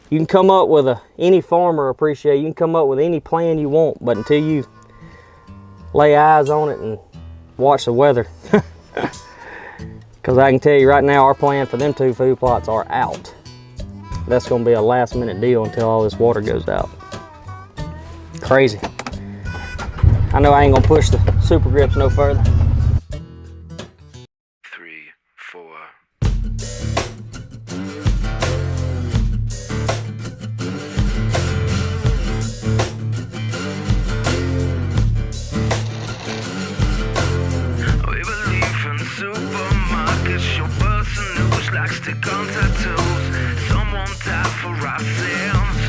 You can come up with any farmer appreciate, you can come up with any plan you want, but until you lay eyes on it and watch the weather. Because I can tell you right now, our plan for them 2 food plots are out. That's gonna be a last minute deal until all this water goes out. Crazy. I know I ain't gonna push the Super Grips no further. 3, 4. We believe in supermarkets, your person news like stick-on tattoos. Someone died for our sins,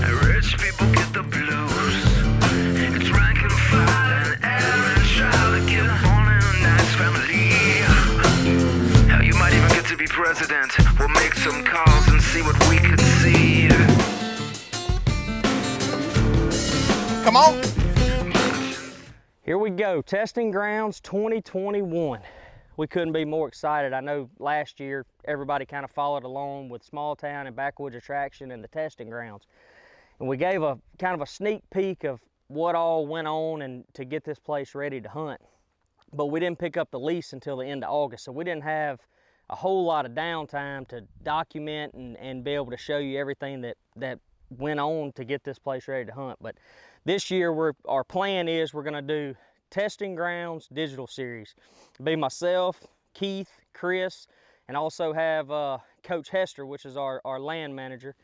and rich people get the blues. It's rank and file and Aaron trying to get born in a nice family. Hell, you might even get to be president. We'll make some calls and see what we can see. Come on. Here we go, Testing Grounds 2021. We couldn't be more excited. I know last year everybody kind of followed along with Small Town and Backwoods Attraction and the Testing Grounds. And we gave a kind of a sneak peek of what all went on and to get this place ready to hunt. But we didn't pick up the lease until the end of August, so we didn't have a whole lot of downtime to document and be able to show you everything that went on to get this place ready to hunt. But this year our plan is we're gonna do Testing Grounds digital series. It'll be myself, Keith, Chris, and also have Coach Hester, which is our land manager.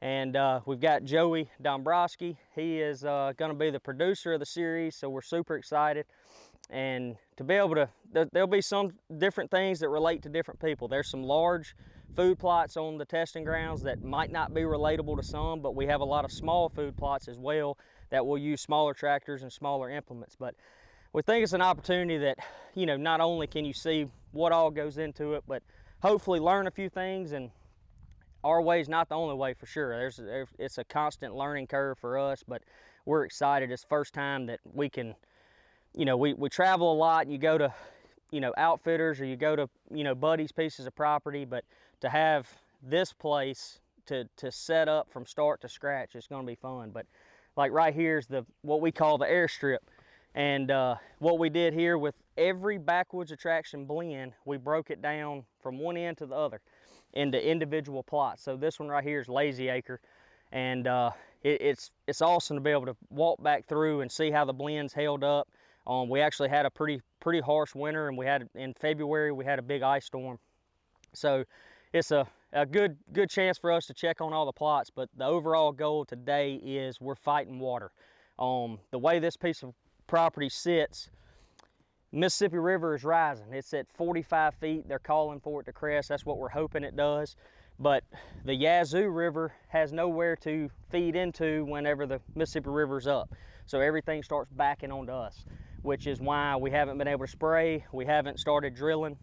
And we've got Joey Dombrowski. He is gonna be the producer of the series, so we're super excited. And to be able to, there'll be some different things that relate to different people. There's some large food plots on the Testing Grounds that might not be relatable to some, but we have a lot of small food plots as well that will use smaller tractors and smaller implements. But we think it's an opportunity that, you know, not only can you see what all goes into it, but hopefully learn a few things. And our way is not the only way, for sure. It's a constant learning curve for us, but we're excited. It's the first time that we can, you know, we travel a lot, and you go to, you know, outfitters, or you go to, you know, buddies' pieces of property, but to have this place to set up from start to scratch, it's gonna be fun. But like right here is what we call the airstrip. And what we did here with every Backwoods Attraction blend, we broke it down from one end to the other into individual plots. So this one right here is Lazy Acre, and it's awesome to be able to walk back through and see how the blends held up. We actually had a pretty harsh winter, and in February we had a big ice storm. So it's a good chance for us to check on all the plots. But the overall goal today is we're fighting water. The way this piece of property sits, Mississippi River is rising. It's at 45 feet. They're calling for it to crest. That's what we're hoping it does. But the Yazoo River has nowhere to feed into whenever the Mississippi River's up. So everything starts backing onto us, which is why we haven't been able to spray. We haven't started drilling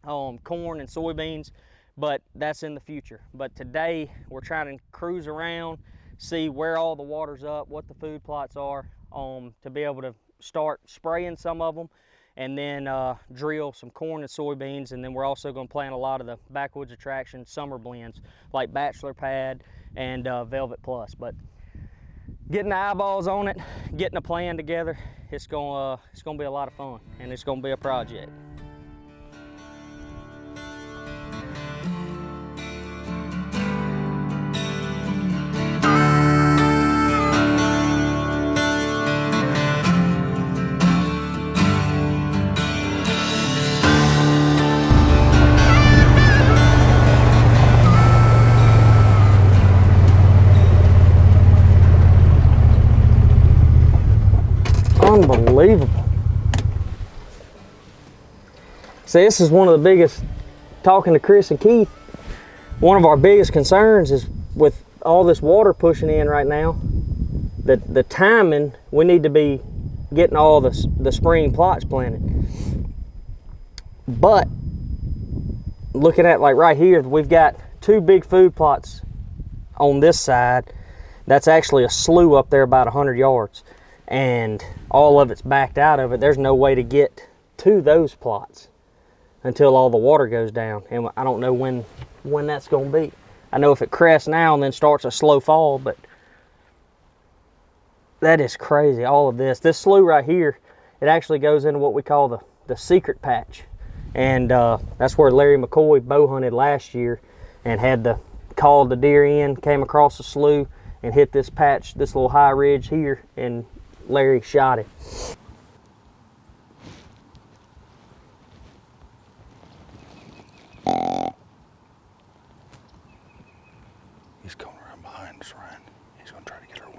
corn and soybeans, but that's in the future. But today we're trying to cruise around, see where all the water's up, what the food plots are, to be able to start spraying some of them, and then drill some corn and soybeans. And then we're also going to plant a lot of the Backwoods Attraction summer blends like Bachelor Pad and Velvet Plus. But getting the eyeballs on it, getting a plan together, it's gonna be a lot of fun, and it's gonna be a project. Unbelievable. See, this is one of the biggest, talking to Chris and Keith, one of our biggest concerns is with all this water pushing in right now, the timing, we need to be getting all the spring plots planted. But looking at like right here, we've got 2 big food plots on this side. That's actually a slough up there about 100 yards. And all of it's backed out of it. There's no way to get to those plots until all the water goes down. And I don't know when that's gonna be. I know if it crests now and then starts a slow fall, but that is crazy, all of this. This slough right here, it actually goes into what we call the secret patch. And that's where Larry McCoy bow hunted last year and had called the deer in, came across the slough and hit this patch, this little high ridge here, and Larry shot it. He's going around behind us, Ryan. He's going to try to get our wind.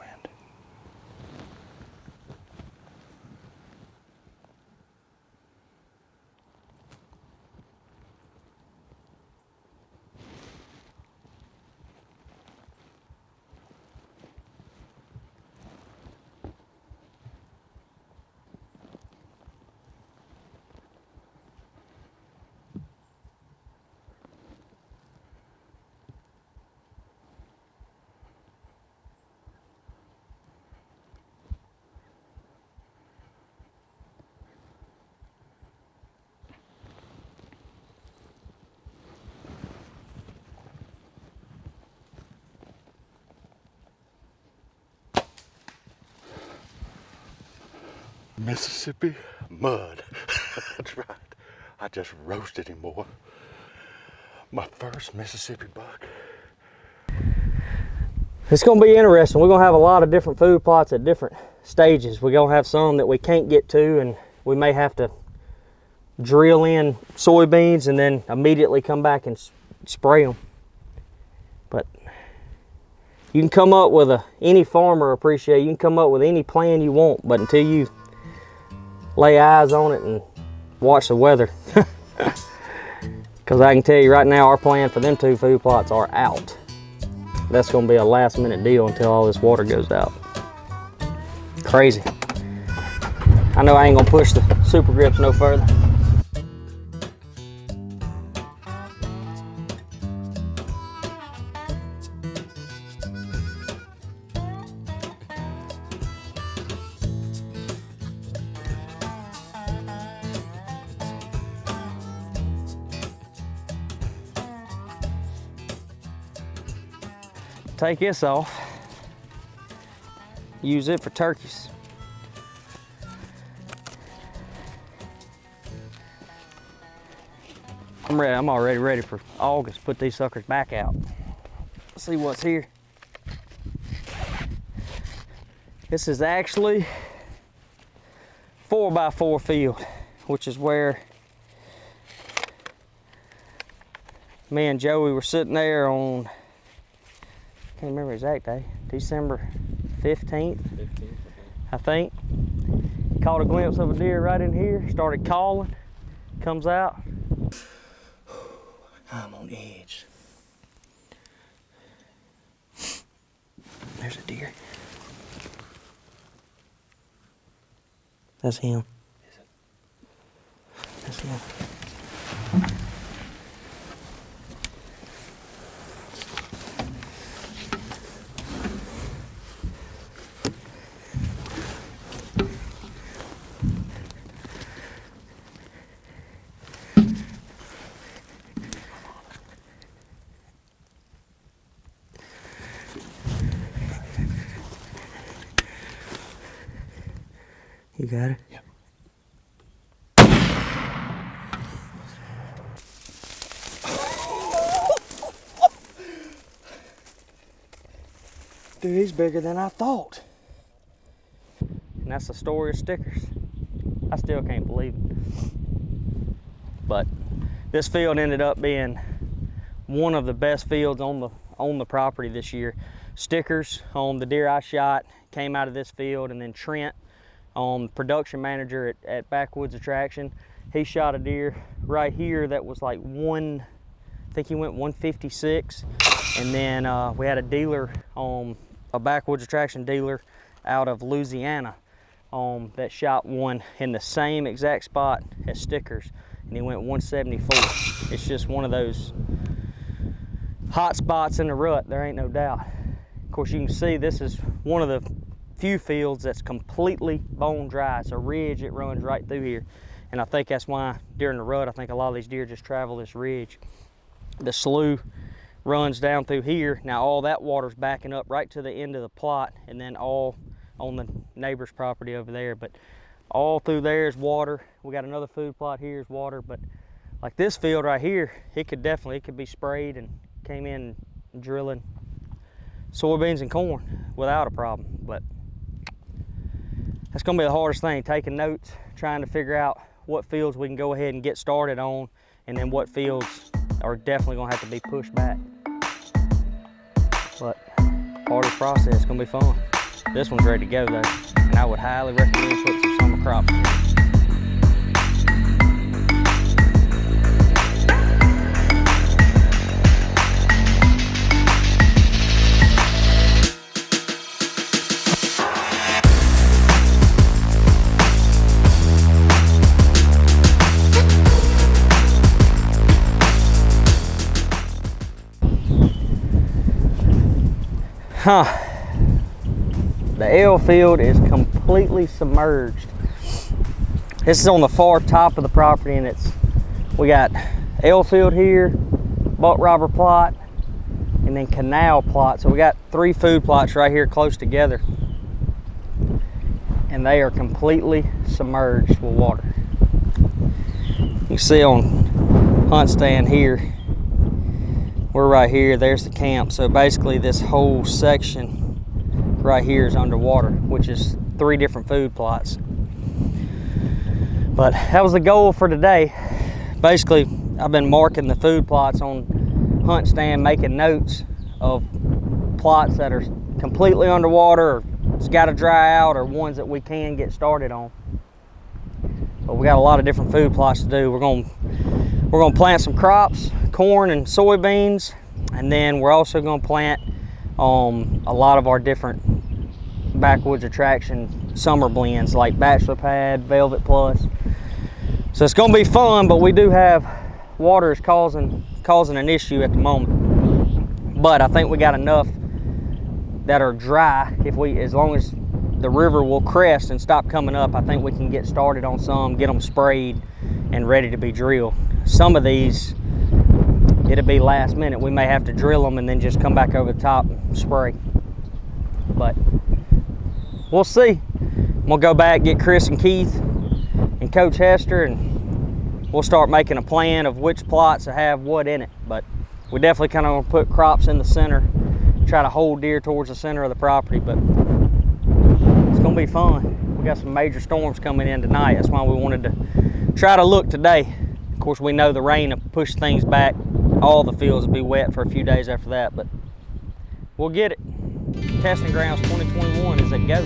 Mississippi mud. That's right. I just roasted him, boy. My first Mississippi buck. It's gonna be interesting. We're gonna have a lot of different food plots at different stages. We're gonna have some that we can't get to, and we may have to drill in soybeans and then immediately come back and spray them. But you can come up with any farmer appreciate, you can come up with any plan you want, but until you lay eyes on it and watch the weather. Because I can tell you right now, our plan for them 2 food plots are out. That's going to be a last minute deal until all this water goes out. Crazy. I know I ain't going to push the super grips no further. Take this off, use it for turkeys. I'm ready, I'm already ready for August. Put these suckers back out. Let's see what's here. This is actually 4x4 field, which is where me and Joey were sitting there on, I can't remember exact day, December 15th, I think. Caught a glimpse of a deer right in here, started calling, comes out. I'm on edge. There's a deer. That's him. Is it? That's him. You got it? Yep. Dude, he's bigger than I thought. And that's the story of stickers. I still can't believe it. But this field ended up being one of the best fields on the property this year. Stickers on the deer I shot came out of this field, and then Trent, production manager at Backwoods Attraction, he shot a deer right here that was like I think he went 156, and then we had a dealer, a Backwoods Attraction dealer out of Louisiana, that shot one in the same exact spot as Stickers, and he went 174. It's just one of those hot spots in the rut, there ain't no doubt. Of course, you can see this is one of the few fields that's completely bone dry. It's a ridge, it runs right through here. And I think that's why during the rut, I think a lot of these deer just travel this ridge. The slough runs down through here. Now all that water's backing up right to the end of the plot, and then all on the neighbor's property over there. But all through there is water. We got another food plot here is water, but like this field right here, it could be sprayed and came in drilling soybeans and corn without a problem. But that's gonna be the hardest thing, taking notes, trying to figure out what fields we can go ahead and get started on, and then what fields are definitely gonna have to be pushed back. But hardest process, it's gonna be fun. This one's ready to go though, and I would highly recommend putting some summer crops in. The L field is completely submerged. This is on the far top of the property, and we got L field here, buck robber plot, and then canal plot. So we got 3 food plots right here close together, and they are completely submerged with water. You can see on hunt stand here, we're right here, there's the camp. So basically this whole section right here is underwater, which is 3 different food plots. But that was the goal for today. Basically, I've been marking the food plots on hunt stand, making notes of plots that are completely underwater, or it's got to dry out, or ones that we can get started on. But we got a lot of different food plots to do. We're gonna plant some crops, corn and soybeans, and then we're also gonna plant a lot of our different Backwoods Attraction summer blends like Bachelor Pad, Velvet Plus. So it's gonna be fun, but we do have water is causing an issue at the moment. But I think we got enough that are dry. As long as the river will crest and stop coming up, I think we can get started on some, get them sprayed and ready to be drilled. Some of these, it'll be last minute. We may have to drill them and then just come back over the top and spray. But we'll see. I'm gonna go back, get Chris and Keith and Coach Hester, and we'll start making a plan of which plots to have what in it. But we definitely kind of put crops in the center, try to hold deer towards the center of the property. But it's gonna be fun. We got some major storms coming in tonight. That's why we wanted to try to look today. Of course, we know the rain will push things back. All the fields will be wet for a few days after that, but we'll get it. Testing Grounds 2021 is a go.